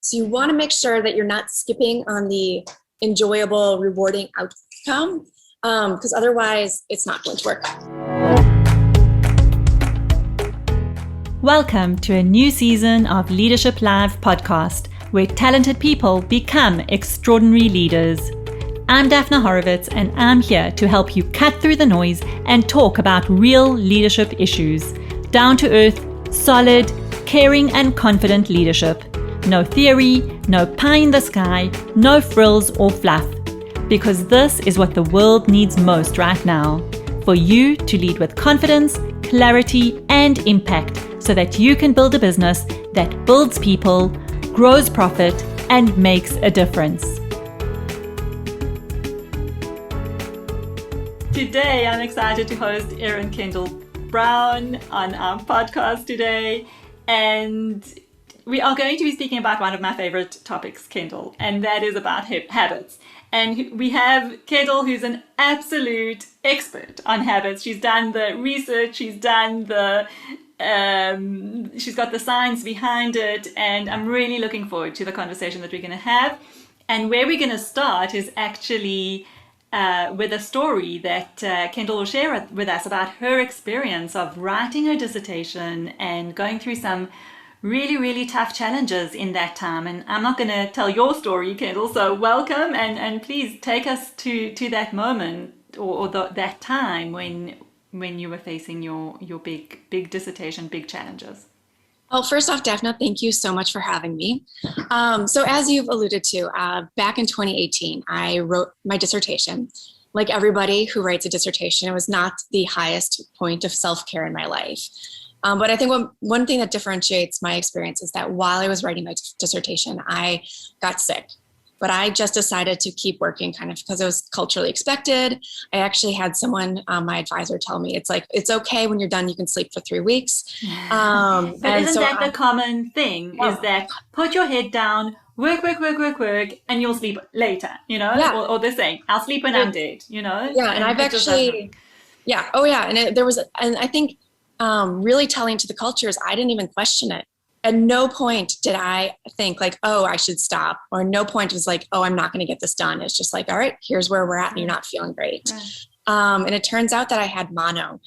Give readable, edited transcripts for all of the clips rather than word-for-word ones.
So you want to make sure that you're not skipping on the enjoyable, rewarding outcome, because otherwise it's not going to work. Welcome to a new season of Leadership Live podcast, where talented people become extraordinary leaders. I'm Daphna Horowitz, and I'm here to help you cut through the noise and talk about real leadership issues. Down to earth, solid, caring and confident leadership. No theory, no pie in the sky, no frills or fluff. Because this is what the world needs most right now. For you to lead with confidence, clarity and impact so that you can build a business that builds people, grows profit and makes a difference. Today, I'm excited to host Erin Kendall Braun on our podcast today. And we are going to be speaking about one of my favorite topics, Kendall, and that is about habits. And we have Kendall, who's an absolute expert on habits. She's done the research, she's got the science behind it, and I'm really looking forward to the conversation that we're going to have. And where we're going to start is actually with a story that Kendall will share with us about her experience of writing her dissertation and going through some really, really tough challenges in that time. And I'm not going to tell your story, Kendall, so welcome and please take us to that moment or that time when you were facing your big dissertation, big challenges. Well, first off, Daphna, thank you so much for having me. So as you've alluded to, back in 2018, I wrote my dissertation. Like everybody who writes a dissertation, it was not the highest point of self-care in my life. But I think one thing that differentiates my experience is that while I was writing my dissertation, I got sick. But I just decided to keep working kind of because it was culturally expected. I actually had someone, my advisor, tell me, it's okay when you're done, you can sleep for 3 weeks. But isn't that the common thing, is that put your head down, work, and you'll sleep later, Yeah. Or the saying, I'll sleep when I'm dead, Yeah, and I've actually, yeah, oh yeah. And I think really telling to the culture is I didn't even question it. At no point did I think like, oh, I should stop. Or no point was like, oh, I'm not going to get this done. It's just like, all right, here's where we're at and you're not feeling great. Right. And it turns out that I had mono.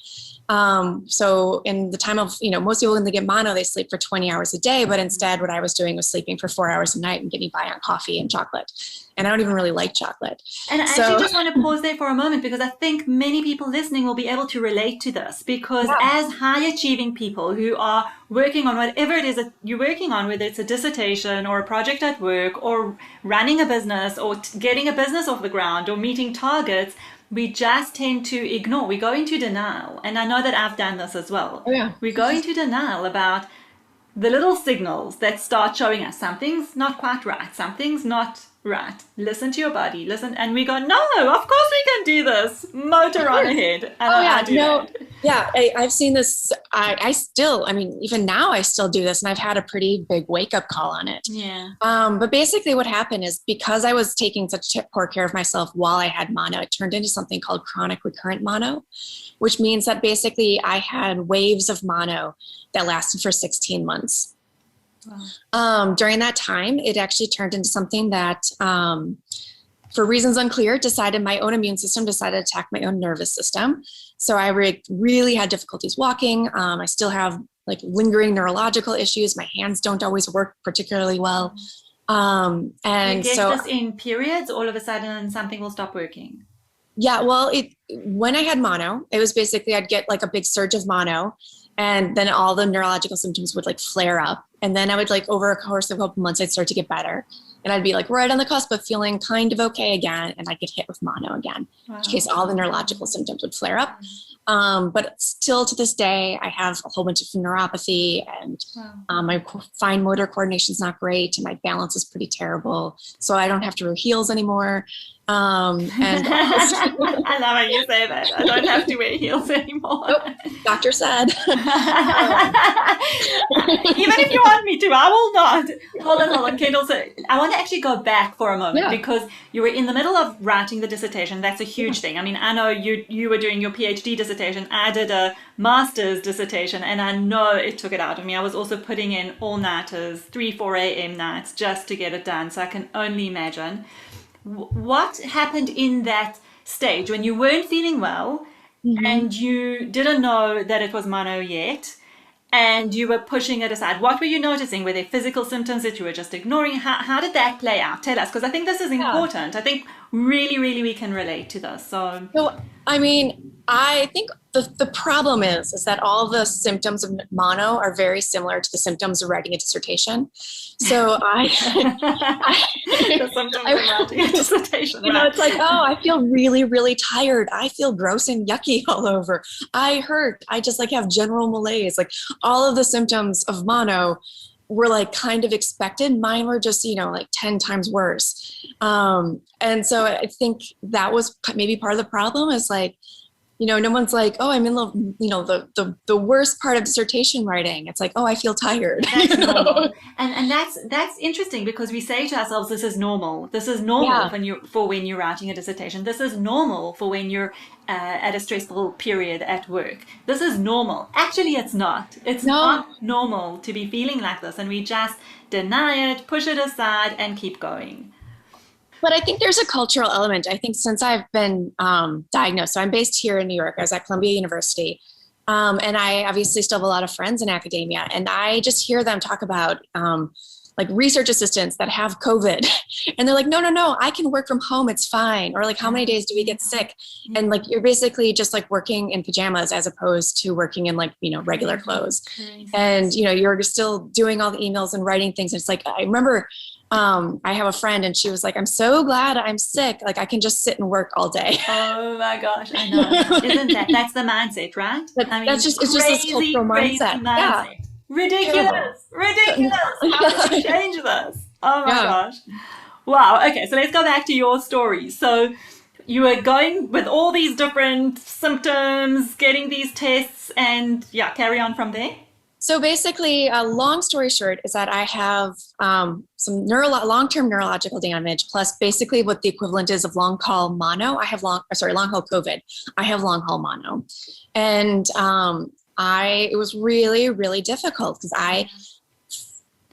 So in the time of, most people when they get mono, they sleep for 20 hours a day. But instead what I was doing was sleeping for 4 hours a night and getting by on coffee and chocolate. And I don't even really like chocolate. And I actually just want to pause there for a moment, because I think many people listening will be able to relate to this, because as high achieving people who are working on whatever it is that you're working on, whether it's a dissertation or a project at work or running a business or getting a business off the ground or meeting targets, we just tend to ignore. We go into denial. And I know that I've done this as well. Oh, yeah. We go into denial about the little signals that start showing us something's not quite right, something's not right. Listen to your body, listen. And we go, no, of course we can do this. Motor on ahead. And I've seen this. Even now I still do this, and I've had a pretty big wake up call on it. Yeah. But basically what happened is because I was taking such poor care of myself while I had mono, it turned into something called chronic recurrent mono, which means that basically I had waves of mono that lasted for 16 months. Wow. During that time, it actually turned into something that, for reasons unclear, my own immune system decided to attack my own nervous system. So I really had difficulties walking. I still have like lingering neurological issues. My hands don't always work particularly well. And you get this in periods, all of a sudden something will stop working. Yeah, well, when I had mono, it was basically I'd get like a big surge of mono, and then all the neurological symptoms would like flare up. And then I would like over a course of a couple months, I'd start to get better. And I'd be like right on the cusp of feeling kind of okay again. And I'd get hit with mono again, in which case all the neurological symptoms would flare up. But still to this day, I have a whole bunch of neuropathy, and my fine motor coordination is not great. And my balance is pretty terrible. So I don't have to wear heels anymore. And I love how you say that. I don't have to wear heels anymore. Nope, doctor said. Even if you want me to, I will not. Hold on, Kendall. So I want to actually go back for a moment, because you were in the middle of writing the dissertation. That's a huge thing. I mean, I know you were doing your PhD dissertation dissertation. I did a master's dissertation, and I know it took it out of me. I was also putting in all-nighters, 3-4 a.m. nights just to get it done. So I can only imagine. What happened in that stage when you weren't feeling well and you didn't know that it was mono yet, and you were pushing it aside? What were you noticing? Were there physical symptoms that you were just ignoring? How did that play out? Tell us, because I think this is important. I think really, really we can relate to this. So I mean, I think the problem is that all the symptoms of mono are very similar to the symptoms of writing a dissertation. So the symptoms of writing a dissertation. It's like, oh, I feel really, really tired. I feel gross and yucky all over. I hurt. I just like have general malaise. Like all of the symptoms of mono were like kind of expected. Mine were just, like 10 times worse. And so I think that was maybe part of the problem is like, no one's like, oh, I'm in the worst part of dissertation writing. It's like, oh, I feel tired. That's normal. And that's interesting because we say to ourselves, this is normal. This is normal when you're writing a dissertation. This is normal for when you're at a stressful period at work. This is normal. Actually, it's not. It's not normal to be feeling like this. And we just deny it, push it aside, and keep going. But I think there's a cultural element. I think since I've been diagnosed, so I'm based here in New York. I was at Columbia University. And I obviously still have a lot of friends in academia. And I just hear them talk about like research assistants that have COVID. And they're like, no, I can work from home. It's fine. Or like, how many days do we get sick? And like, you're basically just like working in pajamas as opposed to working in like, regular clothes. And, you're still doing all the emails and writing things. And it's like, I remember I have a friend and she was like, I'm so glad I'm sick. Like I can just sit and work all day. Oh my gosh. I know. That's the mindset, right? It's just this cultural mindset. Yeah. Ridiculous. How do you change this? Oh my gosh. Wow. Okay. So let's go back to your story. So you were going with all these different symptoms, getting these tests, and carry on from there. So basically, long story short is that I have some long-term neurological damage, plus basically what the equivalent is of long-haul mono. I have long-haul COVID. I have long-haul mono. And it was really, really difficult because I,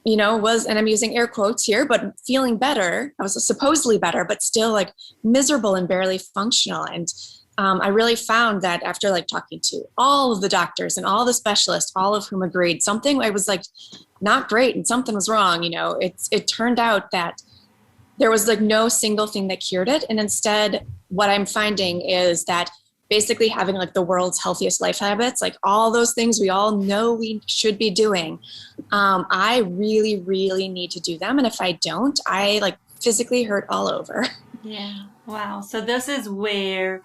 and I'm using air quotes here, but feeling better. I was supposedly better, but still like miserable and barely functional. And I really found that after like talking to all of the doctors and all the specialists, all of whom agreed something I was like not great and something was wrong. It turned out that there was like no single thing that cured it. And instead, what I'm finding is that basically having like the world's healthiest life habits, like all those things we all know we should be doing, I really, really need to do them. And if I don't, I like physically hurt all over. Yeah. Wow. So this is where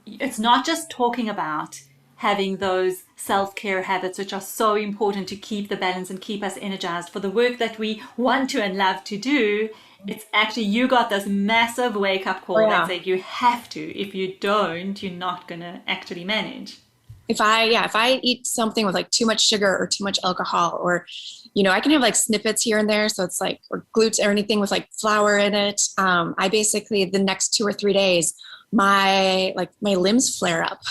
it's not just talking about having those self-care habits, which are so important to keep the balance and keep us energized for the work that we want to and love to do. It's actually, you got this massive wake-up call that said you have to. If you don't, you're not going to actually manage. If I eat something with like too much sugar or too much alcohol, or, I can have like snippets here and there. So it's like, or gluten or anything with like flour in it. I basically, the next 2 or 3 days, my limbs flare up.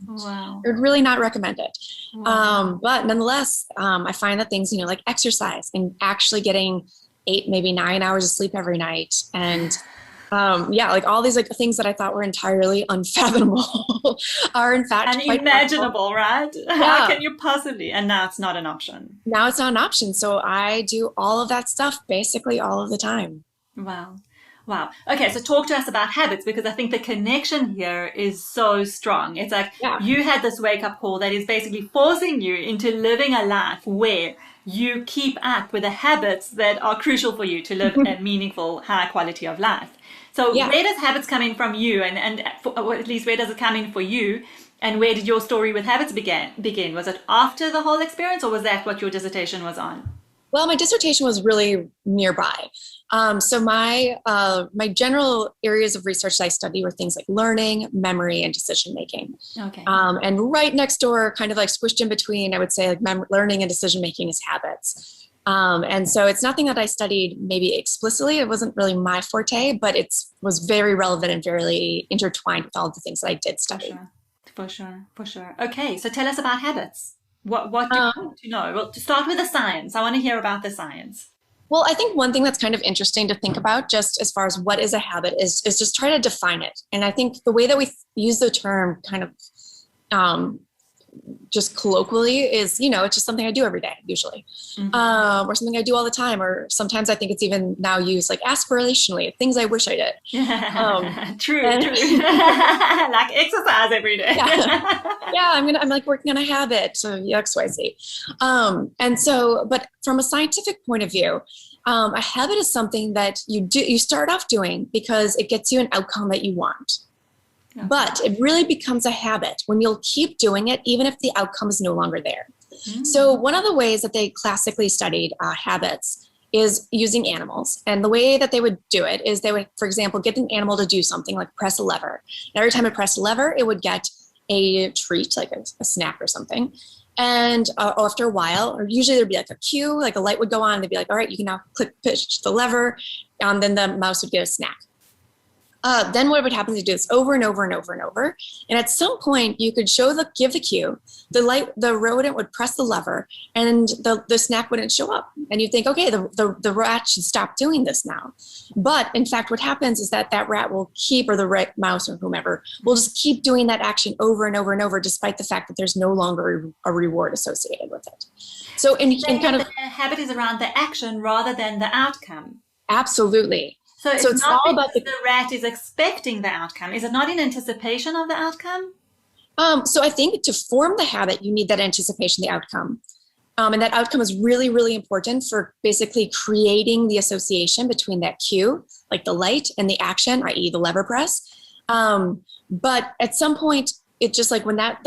Wow. I would really not recommend it. Wow. But nonetheless, I find that things, like exercise and actually getting 8, maybe 9 hours of sleep every night. And like all these like things that I thought were entirely unfathomable are in fact unimaginable, right? Yeah. How can you possibly? And now it's not an option. Now it's not an option. So I do all of that stuff basically all of the time. Wow. Okay, so talk to us about habits, because I think the connection here is so strong. It's like you had this wake-up call that is basically forcing you into living a life where you keep up with the habits that are crucial for you to live a meaningful, high quality of life. So where does habits come in from you, or at least where does it come in for you, and where did your story with habits begin? Was it after the whole experience, or was that what your dissertation was on? Well, my dissertation was really nearby. So my general areas of research that I study were things like learning, memory, and decision making. Okay. And right next door, kind of like squished in between, I would say like learning and decision making is habits. And so it's nothing that I studied maybe explicitly. It wasn't really my forte, but it was very relevant and very intertwined with all of the things that I did study. For sure, for sure. Okay, so tell us about habits. What do you want to know? Well, to start with the science, I want to hear about the science. Well, I think one thing that's kind of interesting to think about, just as far as what is a habit, is just try to define it. And I think the way that we use the term kind of just colloquially is, it's just something I do every day, usually, or something I do all the time. Or sometimes I think it's even now used like aspirationally, things I wish I did. True. Like exercise every day. I'm like working on a habit. So X, Y, Z. But from a scientific point of view, a habit is something that you start off doing because it gets you an outcome that you want. Okay. But it really becomes a habit when you'll keep doing it, even if the outcome is no longer there. So one of the ways that they classically studied habits is using animals. And the way that they would do it is they would, for example, get an animal to do something like press a lever. And every time it pressed a lever, it would get a treat, like a snack or something. And after a while, or usually there'd be like a cue, like a light would go on, and they'd be like, all right, you can now push the lever. Then the mouse would get a snack. Then what would happen is you do this over and over and over and over. And at some point you could give the cue, the rodent would press the lever and the snack wouldn't show up. And you think, okay, the rat should stop doing this now. But in fact, what happens is that rat will keep, or the mouse or whomever, will just keep doing that action over and over and over, despite the fact that there's no longer a reward associated with it. So the habit is around the action rather than the outcome. Absolutely. So it's not all about the rat is expecting the outcome. Is it not in anticipation of the outcome? So I think to form the habit, you need that anticipation, the outcome. And that outcome is really, really important for basically creating the association between that cue, like the light, and the action, i.e. the lever press. But at some point, it just like when that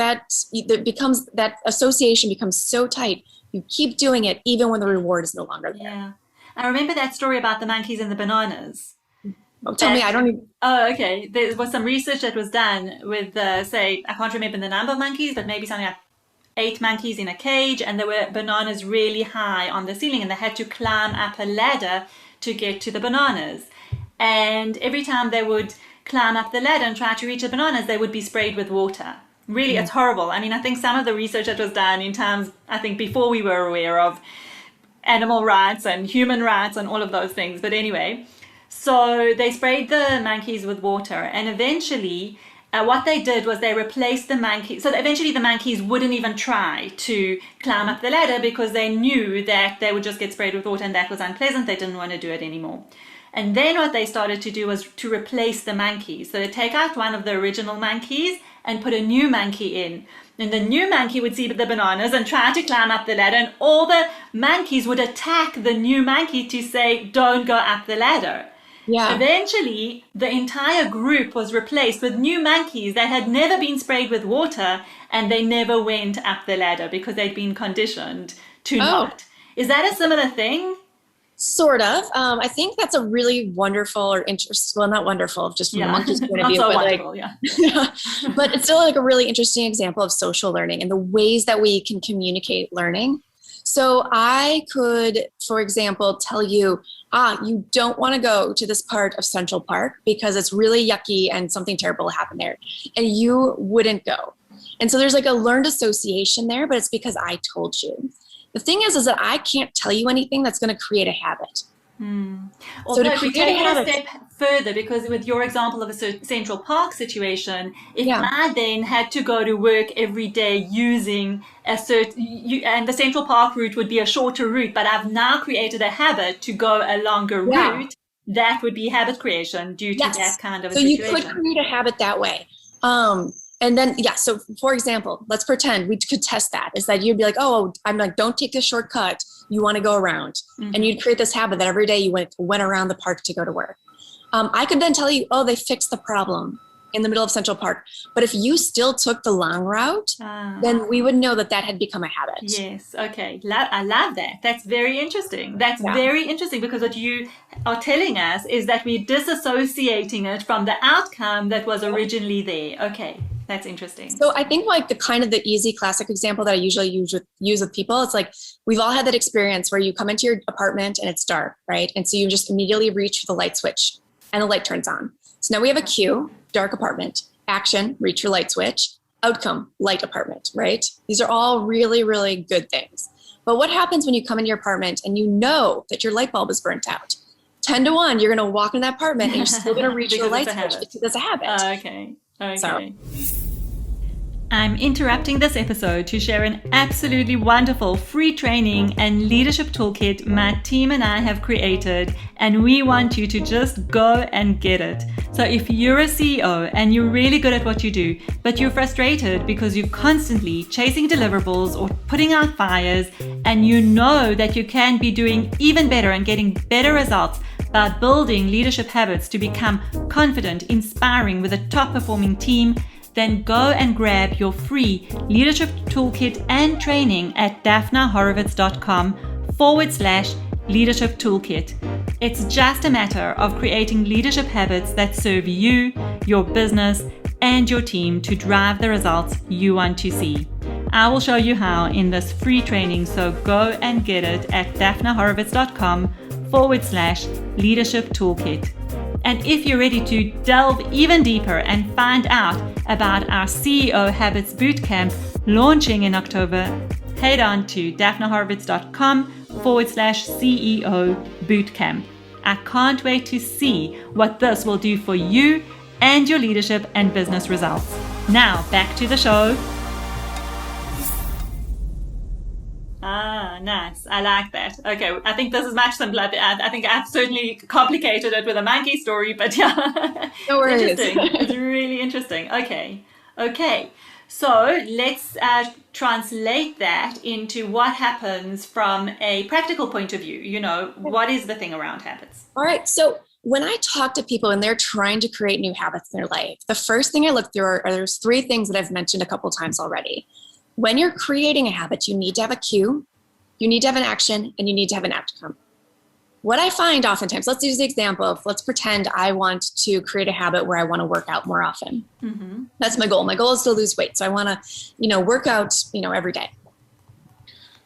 association becomes so tight, you keep doing it even when the reward is no longer there. Yeah. I remember that story about the monkeys and the bananas. Oh, tell me, I don't even... Oh, okay. There was some research that was done with, I can't remember the number of monkeys, but maybe something like 8 monkeys in a cage, and there were bananas really high on the ceiling, and they had to climb up a ladder to get to the bananas. And every time they would climb up the ladder and try to reach the bananas, they would be sprayed with water. Really, It's horrible. I mean, I think some of the research that was done in times, I think before we were aware of animal rights and human rights and all of those things. But anyway, so they sprayed the monkeys with water, and eventually what they did was they replaced the monkeys. So eventually the monkeys wouldn't even try to climb up the ladder because they knew that they would just get sprayed with water, and that was unpleasant. They didn't want to do it anymore. And then what they started to do was to replace the monkeys. So they take out one of the original monkeys and put a new monkey in. And the new monkey would see the bananas and try to climb up the ladder, and all the monkeys would attack the new monkey to say, don't go up the ladder. Yeah. Eventually, the entire group was replaced with new monkeys that had never been sprayed with water, and they never went up the ladder because they'd been conditioned to not. Is that a similar thing? Sort of. I think that's a really wonderful or interesting, well, not wonderful, just from the monkey's point of view. Not so wonderful, But it's still like a really interesting example of social learning and the ways that we can communicate learning. So I could, for example, tell you, you don't want to go to this part of Central Park because it's really yucky and something terrible will happen there. And you wouldn't go. And so there's like a learned association there, but it's because I told you. The thing is that I can't tell you anything that's going to create a habit. Although if we take it a step further, because with your example of a Central Park situation, if I then had to go to work every day using and the Central Park route would be a shorter route, but I've now created a habit to go a longer route, that would be habit creation due to that kind of a situation. So you could create a habit that way. And then, so for example, let's pretend we could test that, is that you'd be like, I'm like, don't take this shortcut. You want to go around. Mm-hmm. And you'd create this habit that every day you went around the park to go to work. I could then tell you, they fixed the problem in the middle of Central Park. But if you still took the long route, then we would know that had become a habit. Yes. Okay. I love that. That's very interesting. That's very interesting, because what you are telling us is that we're disassociating it from the outcome that was originally there. Okay. That's interesting. So I think like the easy classic example that I usually use with people, it's like we've all had that experience where you come into your apartment and it's dark, right? And so you just immediately reach for the light switch and the light turns on. So now we have a cue, dark apartment, action, reach your light switch, outcome, light apartment, right? These are all really, really good things. But what happens when you come into your apartment and you know that your light bulb is burnt out? 10 to 1, you're going to walk in that apartment and you're still going to reach your light switch because it's a habit. Okay. So. I'm interrupting this episode to share an absolutely wonderful free training and leadership toolkit my team and I have created, and we want you to just go and get it. So if you're a CEO and you're really good at what you do, but you're frustrated because you're constantly chasing deliverables or putting out fires, and you know that you can be doing even better and getting better results by building leadership habits to become confident, inspiring with a top performing team, then go and grab your free leadership toolkit and training at daphnahorovitz.com/leadership toolkit. It's just a matter of creating leadership habits that serve you, your business, and your team to drive the results you want to see. I will show you how in this free training, so go and get it at daphnahorovitz.com/leadership toolkit. And if you're ready to delve even deeper and find out about our CEO Habits Bootcamp launching in October, head on to daphnahorovitz.com/CEO Bootcamp. I can't wait to see what this will do for you and your leadership and business results. Now, back to the show. Nice. I like that. Okay, I think this is much simpler. I think I've certainly complicated it with a monkey story, but yeah. No worries. Interesting. It's really interesting. Okay. So let's translate that into what happens from a practical point of view. You know, what is the thing around habits? All right. So when I talk to people and they're trying to create new habits in their life, the first thing I look through are there's 3 things that I've mentioned a couple times already. When you're creating a habit, you need to have a cue, you need to have an action, and you need to have an outcome. What I find oftentimes, let's use the example of, let's pretend I want to create a habit where I want to work out more often. Mm-hmm. That's my goal. My goal is to lose weight. So I want to, work out, every day.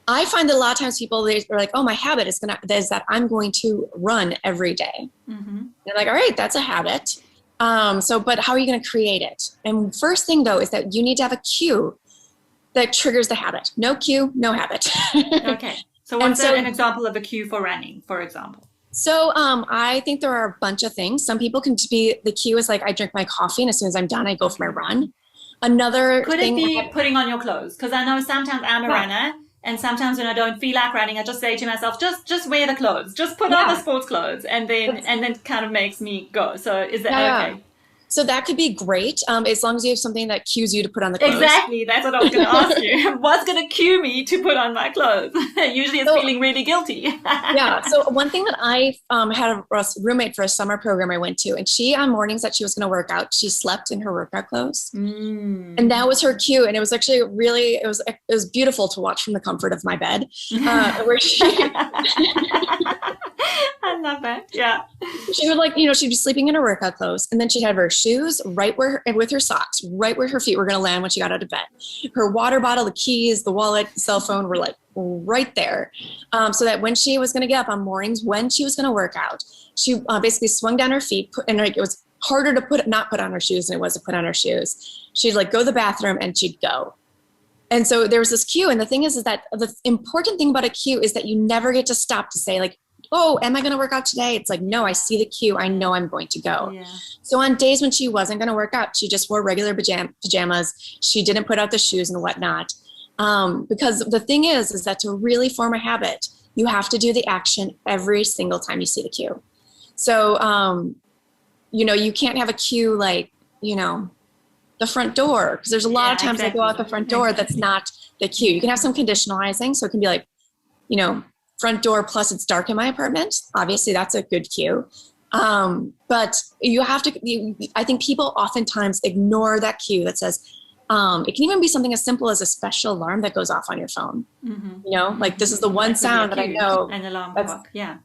I find that a lot of times people, they're like, oh, my habit is that I'm going to run every day. Mm-hmm. They're like, all right, that's a habit. But how are you going to create it? And first thing though, is that you need to have a cue that triggers the habit. No cue, no habit. Okay. So what's an example of a cue for running, for example? So I think there are a bunch of things. Some people can be, the cue is like, I drink my coffee and as soon as I'm done, I go for my run. Another Could thing, it be putting on your clothes? Because I know sometimes I'm a runner, and sometimes when I don't feel like running, I just say to myself, just wear the clothes, just put on the sports clothes, and then kind of makes me go. So is that okay? So that could be great, as long as you have something that cues you to put on the clothes. Exactly, that's what I was going to ask you. What's going to cue me to put on my clothes? Usually it's feeling really guilty. Yeah, so one thing that I had a roommate for a summer program I went to, and she, on mornings that she was going to work out, she slept in her workout clothes. And that was her cue, and it was actually it was beautiful to watch from the comfort of my bed. Where she... I love that. Yeah. She would she'd be sleeping in her workout clothes, and then she'd have her shoes with her socks, right where her feet were going to land when she got out of bed. Her water bottle, the keys, the wallet, the cell phone were right there. So that when she was going to get up on mornings, when she was going to work out, she basically swung down her feet, and it was harder to not put on her shoes than it was to put on her shoes. She'd go to the bathroom and she'd go. And so there was this cue. And the thing is that the important thing about a cue is that you never get to stop to say oh, am I going to work out today? It's no, I see the cue. I know I'm going to go. Yeah. So on days when she wasn't going to work out, she just wore regular pajamas. She didn't put out the shoes and whatnot. Because the thing is that to really form a habit, you have to do the action every single time you see the cue. So, you can't have a cue the front door, because there's a lot of times I go out the front door. That's not the cue. You can have some conditionalizing. So it can be front door plus it's dark in my apartment. Obviously that's a good cue. But you have to, I think people oftentimes ignore that cue that says, it can even be something as simple as a special alarm that goes off on your phone. Mm-hmm. This is the one sound that I know. An alarm clock. Yeah.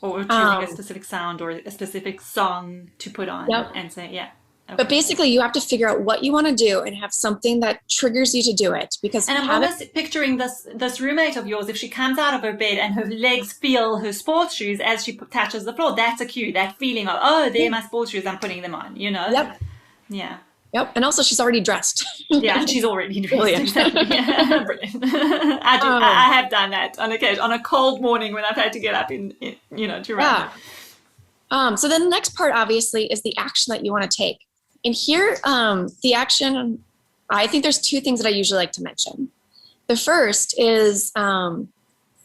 Or choosing a specific sound or a specific song to put on and say, Okay. But basically, you have to figure out what you want to do and have something that triggers you to do it. And I'm almost picturing this roommate of yours, if she comes out of her bed and her legs feel her sports shoes as she touches the floor, that's a cue, that feeling of, oh, they're my sports shoes, I'm putting them on, Yep. Yeah. Yep. And also she's already dressed. Yeah, she's already dressed. Brilliant. Exactly. Yeah, brilliant. I have done that on occasion, on a cold morning when I've had to get up to run. Yeah. So then the next part obviously is the action that you want to take. And here, the action, I think there's two things that I usually like to mention. The first is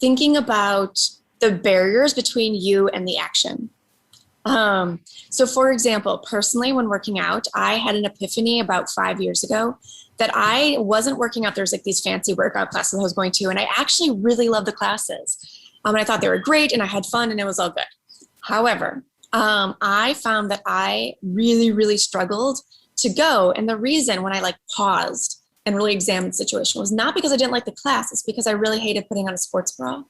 thinking about the barriers between you and the action. So for example, personally, when working out, I had an epiphany about 5 years ago that I wasn't working out. There's like these fancy workout classes I was going to, and I actually really loved the classes. And I thought they were great and I had fun and it was all good. However, I found that I really, really struggled to go. And the reason when I like paused and really examined the situation was not because I didn't like the class. It's because I really hated putting on a sports bra.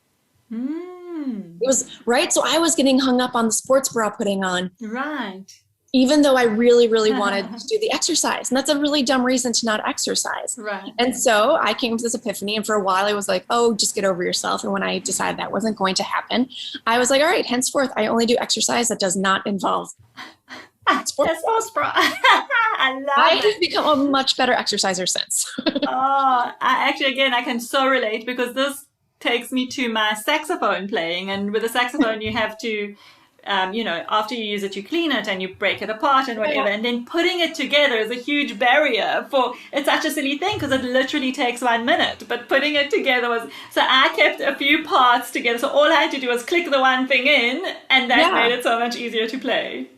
It was right. So I was getting hung up on the sports bra putting on. Right. Even though I really, really wanted to do the exercise. And that's a really dumb reason to not exercise. Right. And so I came to this epiphany, and for a while I was like, oh, just get over yourself. And when I decided that wasn't going to happen, I was like, all right, henceforth, I only do exercise that does not involve sports bra. I have become a much better exerciser since. I can so relate, because this takes me to my saxophone playing. And with the saxophone, you have to, after you use it, you clean it and you break it apart and whatever. And then putting it together is a huge barrier it's such a silly thing because it literally takes 1 minute. But putting it together so I kept a few parts together. So all I had to do was click the one thing in, and that made it so much easier to play.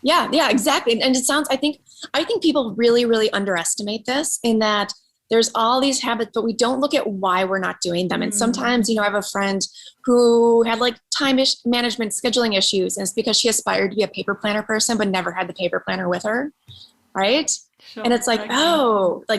Yeah, exactly. And it sounds, I think people really, really underestimate this, in that there's all these habits, but we don't look at why we're not doing them. And sometimes, I have a friend who had like time management, scheduling issues. And it's because she aspired to be a paper planner person, but never had the paper planner with her. Right. Sure, and it's like,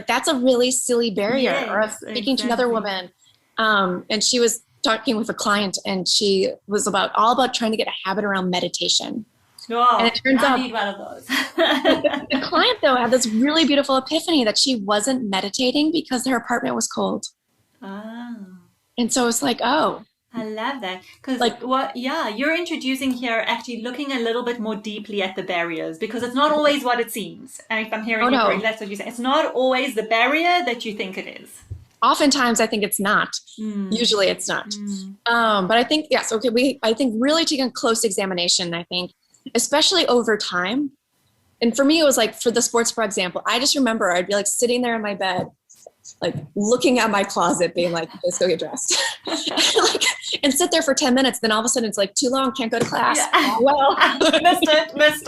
that's a really silly barrier. Yes, or speaking to another woman. And she was talking with a client, and she was all about trying to get a habit around meditation. Oh, and it turns out I need one of those. the client, though, had this really beautiful epiphany that she wasn't meditating because her apartment was cold. Oh. And so it's like, oh. I love that. Because you're introducing here actually looking a little bit more deeply at the barriers, because it's not always what it seems. And if I'm hearing you correctly, that's what you say. It's not always the barrier that you think it is. Oftentimes, I think it's not. Usually it's not. But I think, yes, okay, I think really taking a close examination, I think, especially over time. And for me, it was like, for the sports bra example, I just remember I'd be like sitting there in my bed, like looking at my closet, being like, let's go get dressed. and sit there for 10 minutes. Then all of a sudden it's like, too long, can't go to class. Yeah. Well, missed it. That's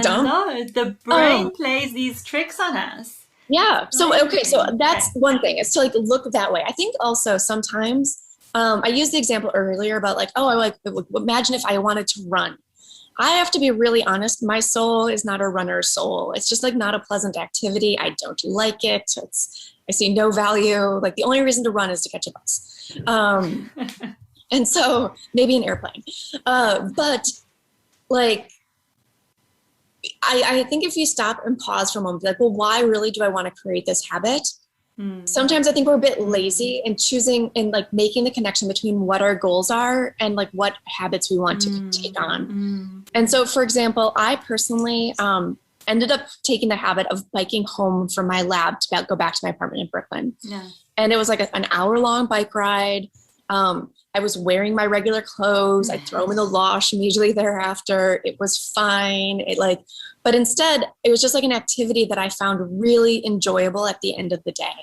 dumb. Know. The brain plays these tricks on us. Yeah. So that's one thing, is to like look that way. I think also sometimes, I used the example earlier about like, imagine if I wanted to run. I have to be really honest. My soul is not a runner's soul. It's just like not a pleasant activity. I don't like it. I see no value. Like the only reason to run is to catch a bus. And so maybe an airplane. But like, I think if you stop and pause for a moment, be like, well, why really do I want to create this habit? Sometimes I think we're a bit lazy in choosing and like making the connection between what our goals are and like what habits we want to take on. And so, for example, I personally ended up taking the habit of biking home from my lab to go back to my apartment in Brooklyn. Yeah. And it was like an hour-long bike ride. I was wearing my regular clothes. I'd throw them in the wash immediately thereafter. It was fine. But instead, it was just like an activity that I found really enjoyable at the end of the day.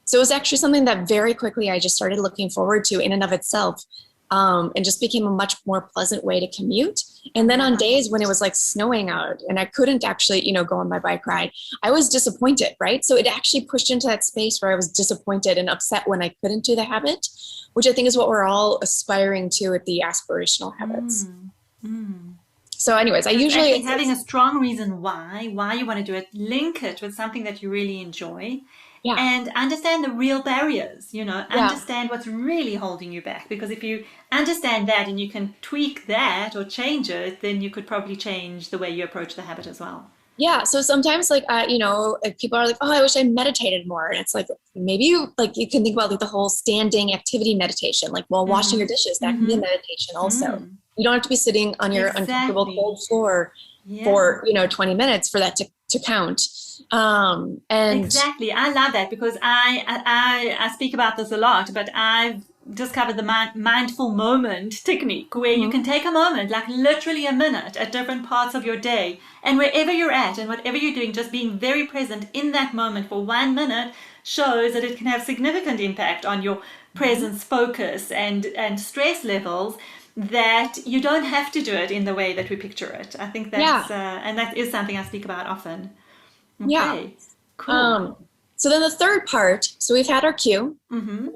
So it was actually something that very quickly I just started looking forward to in and of itself, and just became a much more pleasant way to commute. And then on days when it was like snowing out and I couldn't actually, go on my bike ride, I was disappointed, right? So it actually pushed into that space where I was disappointed and upset when I couldn't do the habit, which I think is what we're all aspiring to with the aspirational habits. So anyways, I usually... having a strong reason why you want to do it, link it with something that you really enjoy. Yeah. And understand the real barriers, understand what's really holding you back. Because if you understand that and you can tweak that or change it, then you could probably change the way you approach the habit as well. Yeah. So sometimes like, like people are like, oh, I wish I meditated more. And it's like, maybe you can think about like the whole standing activity meditation, like while washing your dishes, that can be a meditation also. You don't have to be sitting on your uncomfortable cold floor for, 20 minutes for that to count. And exactly. I love that because I speak about this a lot, but I've discovered the mindful moment technique where you can take a moment, like literally a minute at different parts of your day, and wherever you're at and whatever you're doing, just being very present in that moment for 1 minute shows that it can have significant impact on your presence, focus, and stress levels, that you don't have to do it in the way that we picture it. I think that's and that is something I speak about often. Yeah. Okay, cool. So then the third part, so we've had our cue,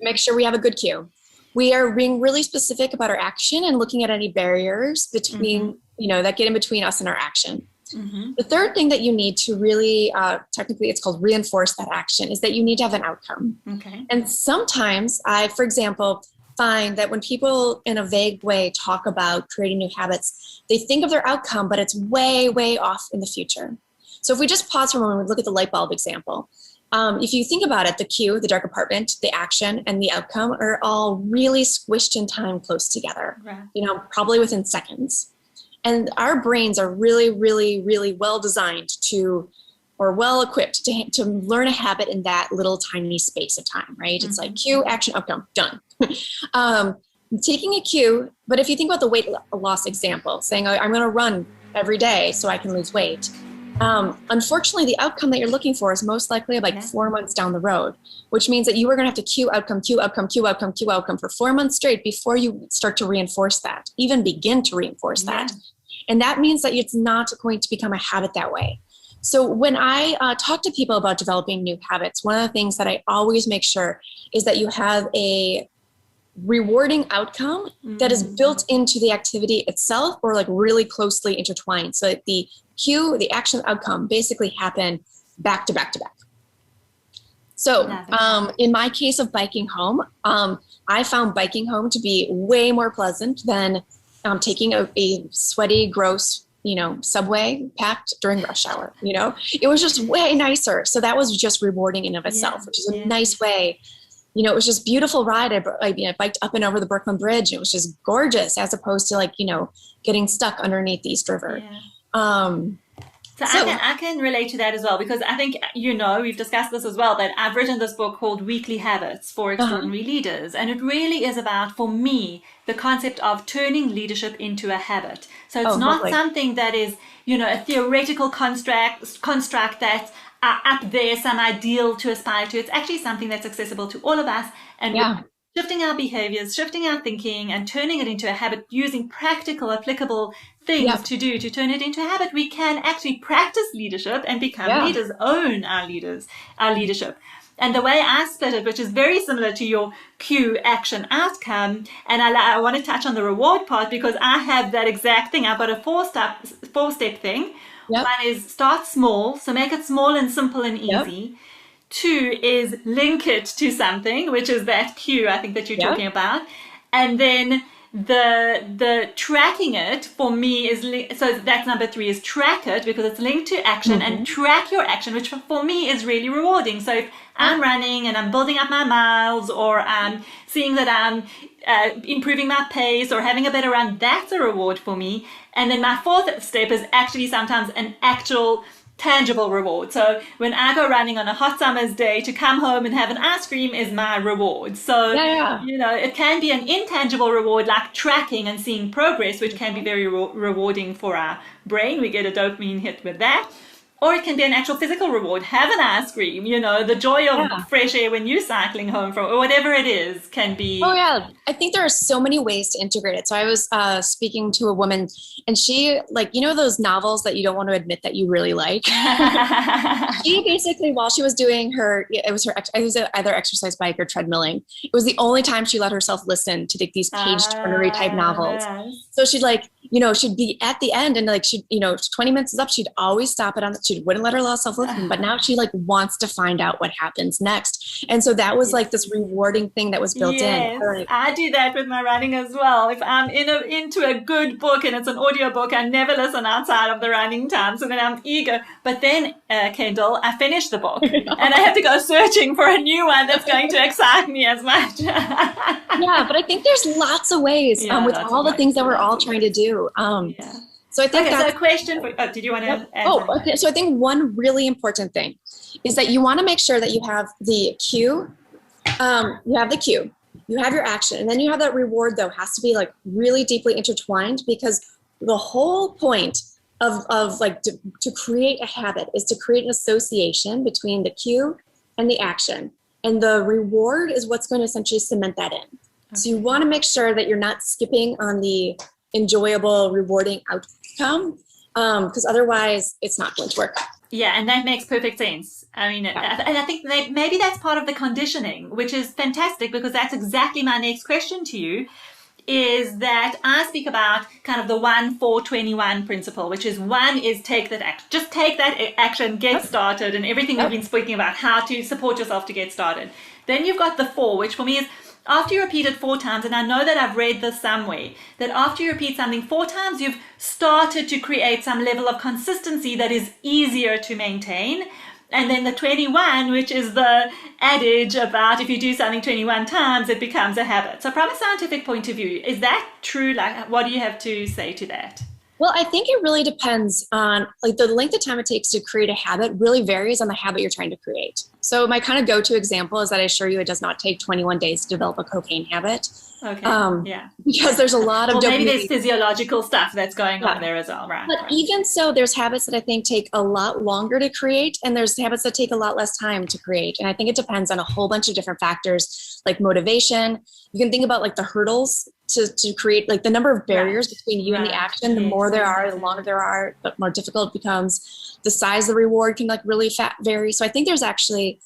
make sure we have a good cue. We are being really specific about our action and looking at any barriers between, that get in between us and our action. The third thing that you need to really, technically it's called reinforce that action, is that you need to have an outcome. Okay. And sometimes I, for example, find that when people in a vague way talk about creating new habits, they think of their outcome, but it's way, way off in the future. So if we just pause for a moment and look at the light bulb example, if you think about it, the cue, the dark apartment, the action, and the outcome are all really squished in time close together, probably within seconds. And our brains are really, really, really well designed or well equipped to learn a habit in that little tiny space of time, right? It's like cue, action, outcome, done. Taking a cue, but if you think about the weight loss example, saying, oh, I'm going to run every day so I can lose weight. Unfortunately, the outcome that you're looking for is most likely like 4 months down the road, which means that you are going to have to cue outcome, cue outcome, cue outcome, cue outcome for 4 months straight before you start to reinforce that, even begin to reinforce that. And that means that it's not going to become a habit that way. So when I talk to people about developing new habits, one of the things that I always make sure is that you have a rewarding outcome that is built into the activity itself or like really closely intertwined. So that the cue, the action, outcome basically happen back to back to back. So in my case of biking home, I found biking home to be way more pleasant than taking a sweaty, gross, subway packed during rush hour. It was just way nicer. So that was just rewarding in of itself, which is a nice way. It was just beautiful ride. I biked up and over the Brooklyn Bridge. It was just gorgeous, as opposed to getting stuck underneath the East River. So I can relate to that as well, because I think, we've discussed this as well, that I've written this book called Weekly Habits for Extraordinary Leaders. And it really is about, for me, the concept of turning leadership into a habit. So it's not something that is, a theoretical construct that's up there, some ideal to aspire to. It's actually something that's accessible to all of us. And shifting our behaviors, shifting our thinking, and turning it into a habit using practical, applicable things to do to turn it into a habit, we can actually practice leadership and become leaders, own our leadership. And the way I split it, which is very similar to your cue, action, outcome, and I want to touch on the reward part because I have that exact thing. I've got a four-step thing. One is start small, so make it small and simple and easy. 2 is link it to something, which is that cue I think that you're talking about. And then the tracking it for me is, so that's number 3 is track it, because it's linked to action, and track your action, which for me is really rewarding. So if I'm running and I'm building up my miles, or I'm seeing that I'm improving my pace or having a better run, that's a reward for me. And then my 4th step is actually sometimes an actual tangible reward. So when I go running on a hot summer's day, to come home and have an ice cream is my reward. So, it can be an intangible reward like tracking and seeing progress, which can be very rewarding for our brain. We get a dopamine hit with that. Or it can be an actual physical reward. Have an ice cream, the joy of fresh air when you're cycling home from, or whatever it is, can be. Oh, yeah. I think there are so many ways to integrate it. So I was speaking to a woman, and she, those novels that you don't want to admit that you really like. She basically, while she was doing it was either exercise bike or treadmilling. It was the only time she let herself listen to these page-turnery type novels. So she'd she'd be at the end, and 20 minutes is up. She'd always stop it she wouldn't let her self listen, but now she like wants to find out what happens next. And so that was like this rewarding thing that was built in. Like, I do that with my running as well. If I'm into a good book and it's an audio book, I never listen outside of the running time. So then I'm eager. But then, Kendall, I finish the book and I have to go searching for a new one that's going to excite me as much. Yeah, but I think there's lots of ways with all the things that we're all trying to do. So I think so a question for, did you want to add something? Okay. So I think one really important thing is that you want to make sure that you have the cue, you have your action, and then you have that reward though, has to be like really deeply intertwined, because the whole point of like to create a habit is to create an association between the cue and the action. And the reward is what's going to essentially cement that in. Okay. So you want to make sure that you're not skipping on the enjoyable, rewarding outcome, because otherwise it's not going to work. Yeah, and that makes perfect sense. I mean, and I think maybe that's part of the conditioning, which is fantastic, because that's exactly my next question to you, is that I speak about kind of the 1-4-21 principle, which is 1 is take that action. Just take that action, get started, and everything we've been speaking about, how to support yourself to get started. Then you've got the 4, which for me is after you repeat it 4 times, and I know that I've read this somewhere, that after you repeat something 4 times, you've started to create some level of consistency that is easier to maintain. And then the 21, which is the adage about if you do something 21 times, it becomes a habit. So from a scientific point of view, is that true? Like, what do you have to say to that? Well, I think it really depends on, like, the length of time it takes to create a habit really varies on the habit you're trying to create. So my kind of go-to example is that I assure you it does not take 21 days to develop a cocaine habit. Okay. Because there's a lot of well, maybe there's physiological stuff that's going on there as well, right? But even so, there's habits that I think take a lot longer to create, and there's habits that take a lot less time to create. And I think it depends on a whole bunch of different factors, like motivation. You can think about like the hurdles to create, like the number of barriers between you and the action. The more there are, the longer there are, the more difficult it becomes. The size of the reward can like really vary. So I think there's actually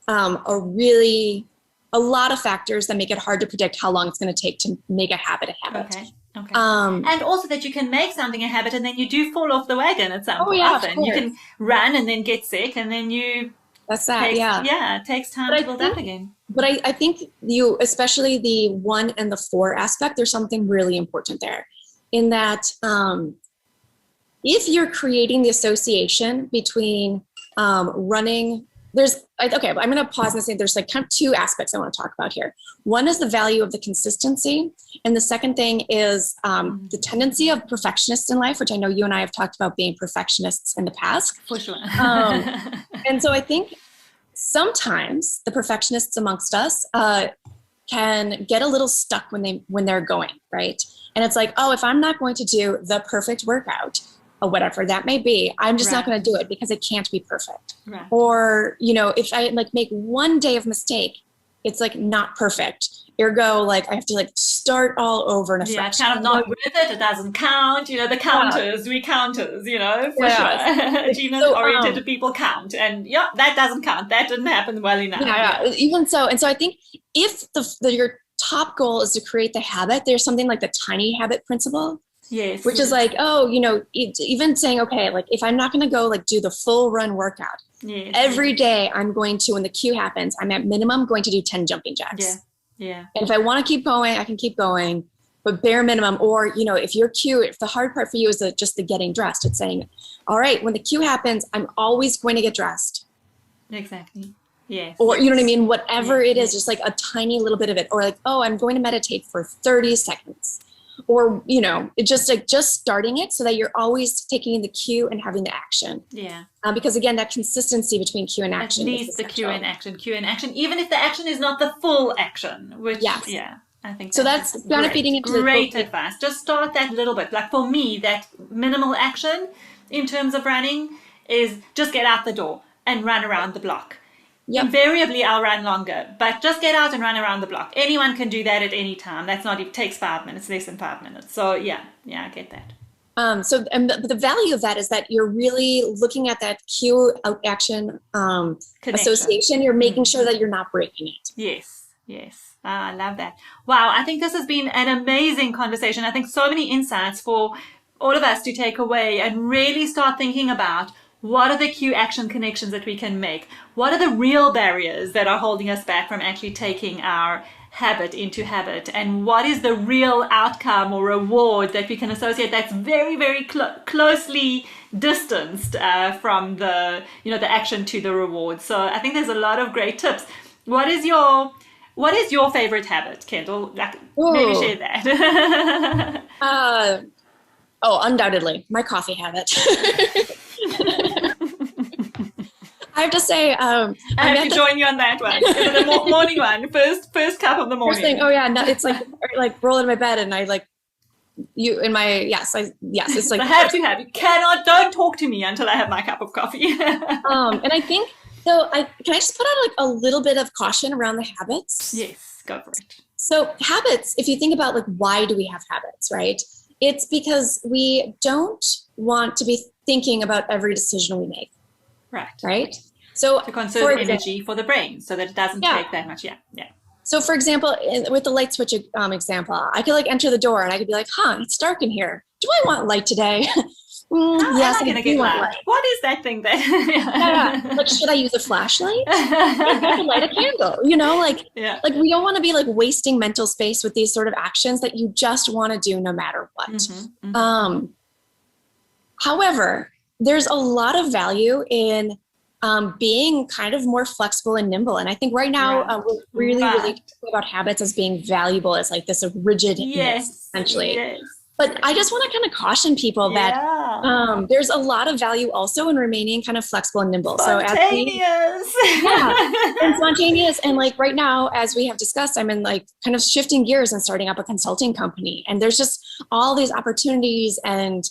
a lot of factors that make it hard to predict how long it's going to take to make a habit a habit. Okay. And also that you can make something a habit and then you do fall off the wagon at some point. Often you can run and then get sick and then you... That's that, it takes time to build up again. But I think you, especially the 1 and the 4 aspect, there's something really important there in that if you're creating the association between running, I'm going to pause and say there's like kind of 2 aspects I want to talk about here. One is the value of the consistency. And the second thing is the tendency of perfectionists in life, which I know you and I have talked about being perfectionists in the past. For sure. And so I think sometimes the perfectionists amongst us can get a little stuck when they're going, right? And it's like, oh, if I'm not going to do the perfect workout, or whatever that may be, I'm just not going to do it because it can't be perfect. Right. Or, if I like make one day of mistake, it's like not perfect. Ergo, like I have to like start all over in a fresh. It's kind of not worth it. It doesn't count. The counters, we counters, for sure. Achievement-oriented people count. And that doesn't count. That didn't happen well enough. Even so. And so I think if your top goal is to create the habit, there's something like the tiny habit principle. Yes. Which is like, even saying, okay, like if I'm not going to go like do the full run workout, every day I'm going to, when the cue happens, I'm at minimum going to do 10 jumping jacks. Yeah. And if I want to keep going, I can keep going, but bare minimum. Or, if the hard part for you is just the getting dressed, it's saying, all right, when the cue happens, I'm always going to get dressed. Exactly. Yes. Or, you know what I mean? Whatever it is, just like a tiny little bit of it. Or like, oh, I'm going to meditate for 30 seconds. Or, it's just starting it so that you're always taking the cue and having the action. Yeah. Because again, that consistency between cue and action. At least the cue and action, even if the action is not the full action, which, I think so. That's kind of feeding into great advice. Just start that little bit. Like for me, that minimal action in terms of running is just get out the door and run around the block. Yep. Invariably, I'll run longer, but just get out and run around the block. Anyone can do that at any time. It takes 5 minutes, less than 5 minutes. So I get that. But the value of that is that you're really looking at that cue action association. You're making sure that you're not breaking it. Yes. I love that. Wow, I think this has been an amazing conversation. I think so many insights for all of us to take away and really start thinking about What are the cue action connections that we can make? What are the real barriers that are holding us back from actually taking our habit into habit? And what is the real outcome or reward that we can associate that's very, very closely distanced from the, the action to the reward? So I think there's a lot of great tips. What is your favorite habit, Kendall? Maybe share that. Undoubtedly, my coffee habit. I have to say, I have to join you on that one. The morning one, first cup of the morning. First thing, it's like roll in my bed, and I like you in my yes. It's like I have to have. You don't talk to me until I have my cup of coffee. And I think so. Can I just put out like a little bit of caution around the habits? Yes, go for it. So habits, if you think about like why do we have habits, right? It's because we don't want to be thinking about every decision we make. Right. So to conserve energy for the brain so that it doesn't take that much. Yeah. So for example, with the light switch example, I could like enter the door and I could be like, it's dark in here. Do I want light today? Yes, I'm gonna get light. What is that thing that? Like, should I use a flashlight? I could light a candle. Like we don't want to be like wasting mental space with these sort of actions that you just want to do no matter what. Mm-hmm. However, there's a lot of value in being kind of more flexible and nimble. And I think right now we're really talking about habits as being valuable as like this rigid essentially. Yes. But I just want to kind of caution people that there's a lot of value also in remaining kind of flexible and nimble. Spontaneous. And spontaneous. And like right now, as we have discussed, I'm in like kind of shifting gears and starting up a consulting company. And there's just all these opportunities and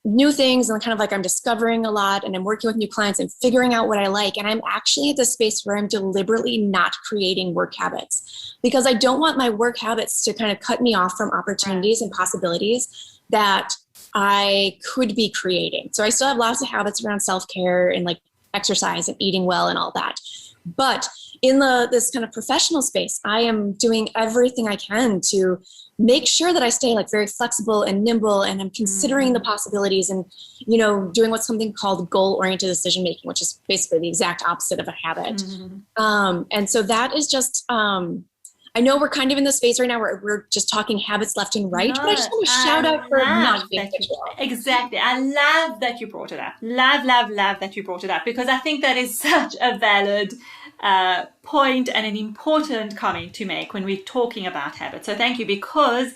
new things, and kind of like I'm discovering a lot, and I'm working with new clients and figuring out what I like. And I'm actually at the space where I'm deliberately not creating work habits because I don't want my work habits to kind of cut me off from opportunities and possibilities that I could be creating. So I still have lots of habits around self-care and like exercise and eating well and all that. But in this kind of professional space, I am doing everything I can to make sure that I stay like very flexible and nimble, and I'm considering the possibilities and, doing what's something called goal-oriented decision-making, which is basically the exact opposite of a habit. And so that is just, I know we're kind of in this phase right now where we're just talking habits left and right, but I just want to shout out for not being habitual. Exactly. I love that you brought it up. Love that you brought it up, because I think that is such a valid point and an important comment to make when we're talking about habits. So thank you, because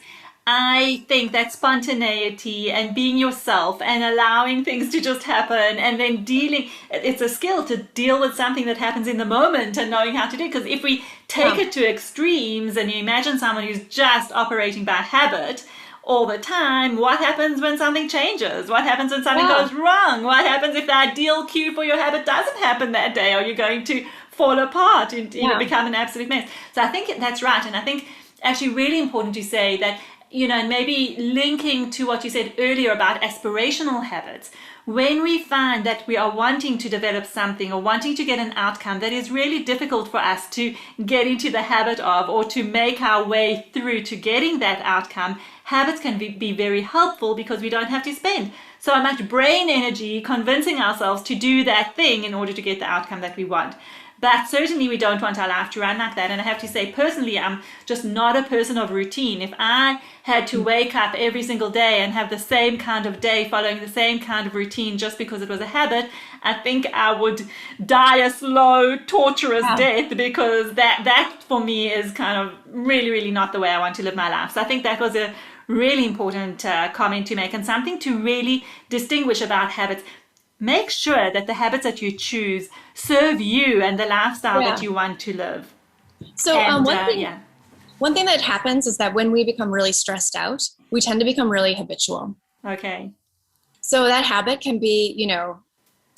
I think that spontaneity and being yourself and allowing things to just happen, and then it's a skill to deal with something that happens in the moment and knowing how to do it. Because if we take it to extremes and you imagine someone who's just operating by habit all the time, what happens when something changes? What happens when something goes wrong? What happens if the ideal cue for your habit doesn't happen that day? Are you going to fall apart and become an absolute mess? So I think that's right. And I think actually really important to say that, and maybe linking to what you said earlier about aspirational habits, when we find that we are wanting to develop something or wanting to get an outcome that is really difficult for us to get into the habit of, or to make our way through to getting that outcome, habits can be very helpful, because we don't have to spend so much brain energy convincing ourselves to do that thing in order to get the outcome that we want. But certainly we don't want our life to run like that. And I have to say, personally, I'm just not a person of routine. If I had to wake up every single day and have the same kind of day following the same kind of routine just because it was a habit, I think I would die a slow, torturous death, because that for me is kind of really, really not the way I want to live my life. So I think that was a really important comment to make, and something to really distinguish about habits. Make sure that the habits that you choose serve you and the lifestyle that you want to live. So one thing that happens is that when we become really stressed out, we tend to become really habitual. Okay. So that habit can be,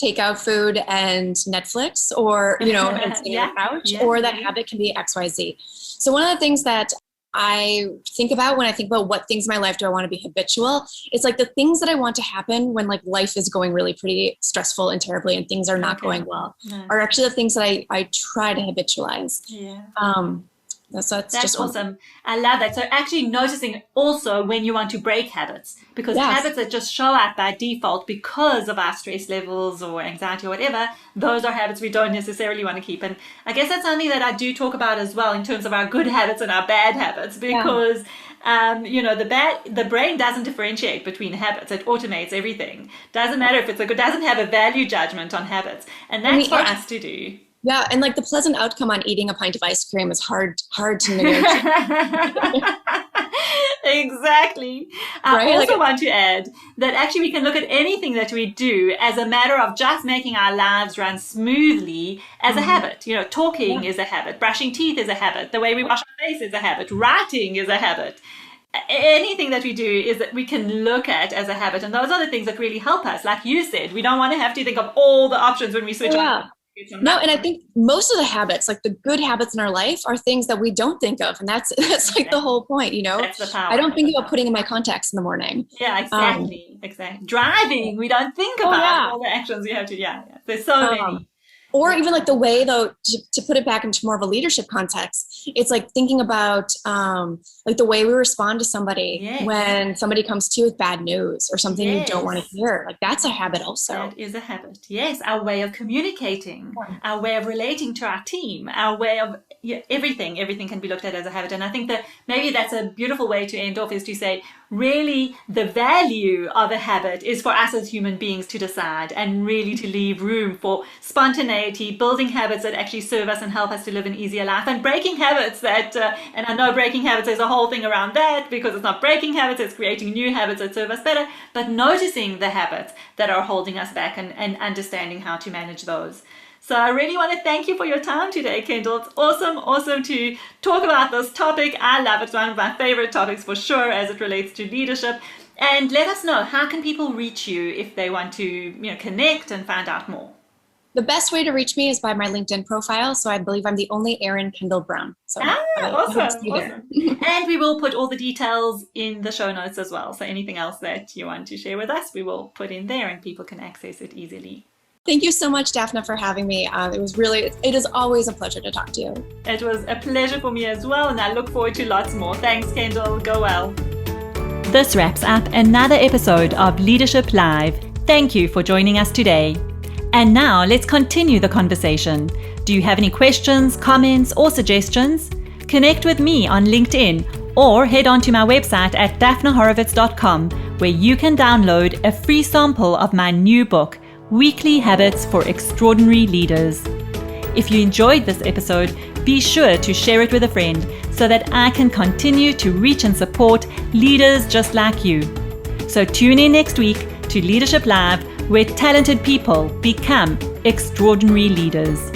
takeout food and Netflix, or, and sitting on the couch, or that habit can be XYZ. So one of the things that I think about when I think about what things in my life do I want to be habitual, it's like the things that I want to happen when like life is going really pretty stressful and terribly and things are not going well are actually the things that I try to habitualize. So it's That's just awesome. I love that. So actually noticing also when you want to break habits, because habits that just show up by default because of our stress levels or anxiety or whatever, those are habits we don't necessarily want to keep. And I guess that's something that I do talk about as well in terms of our good habits and our bad habits, because the brain doesn't differentiate between habits. It automates everything. Doesn't matter if it's a good, doesn't have a value judgment on habits. And that's for us to do. Yeah, and like the pleasant outcome on eating a pint of ice cream is hard to negotiate. Exactly. I also want to add that actually we can look at anything that we do as a matter of just making our lives run smoothly as a habit. You know, talking is a habit, brushing teeth is a habit, the way we wash our face is a habit, writing is a habit. Anything that we do is that we can look at as a habit, and those are the things that really help us. Like you said, we don't want to have to think of all the options when we switch on. No, and I think most of the habits, like the good habits in our life, are things that we don't think of, and that's like the whole point, you know. That's the power. I don't think about putting in my contacts in the morning. Yeah, exactly. Driving, we don't think about all the actions we have to. Yeah. There's so many. Or even like the way, though, to put it back into more of a leadership context, it's like thinking about like the way we respond to somebody when somebody comes to you with bad news or something you don't want to hear. Like that's a habit also. That is a habit. Yes, our way of communicating, our way of relating to our team, our way of everything can be looked at as a habit. And I think that maybe that's a beautiful way to end off, is to say, really, the value of a habit is for us as human beings to decide, and really to leave room for spontaneity, building habits that actually serve us and help us to live an easier life, and breaking habits that, and I know breaking habits, there's a whole thing around that, because it's not breaking habits, it's creating new habits that serve us better, but noticing the habits that are holding us back and understanding how to manage those. So I really want to thank you for your time today, Kendall. It's awesome to talk about this topic. I love it. It's one of my favorite topics for sure as it relates to leadership. And let us know, how can people reach you if they want to connect and find out more? The best way to reach me is by my LinkedIn profile. So I believe I'm the only Erin Kendall Braun. So awesome. And we will put all the details in the show notes as well. So anything else that you want to share with us, we will put in there and people can access it easily. Thank you so much, Daphna, for having me. It is always a pleasure to talk to you. It was a pleasure for me as well, and I look forward to lots more. Thanks, Kendall. Go well. This wraps up another episode of Leadership Live. Thank you for joining us today. And now let's continue the conversation. Do you have any questions, comments, or suggestions? Connect with me on LinkedIn or head on to my website at daphnahorovitz.com, where you can download a free sample of my new book, Weekly Habits for Extraordinary Leaders. If you enjoyed this episode, be sure to share it with a friend so that I can continue to reach and support leaders just like you. So tune in next week to Leadership Live, where talented people become extraordinary leaders.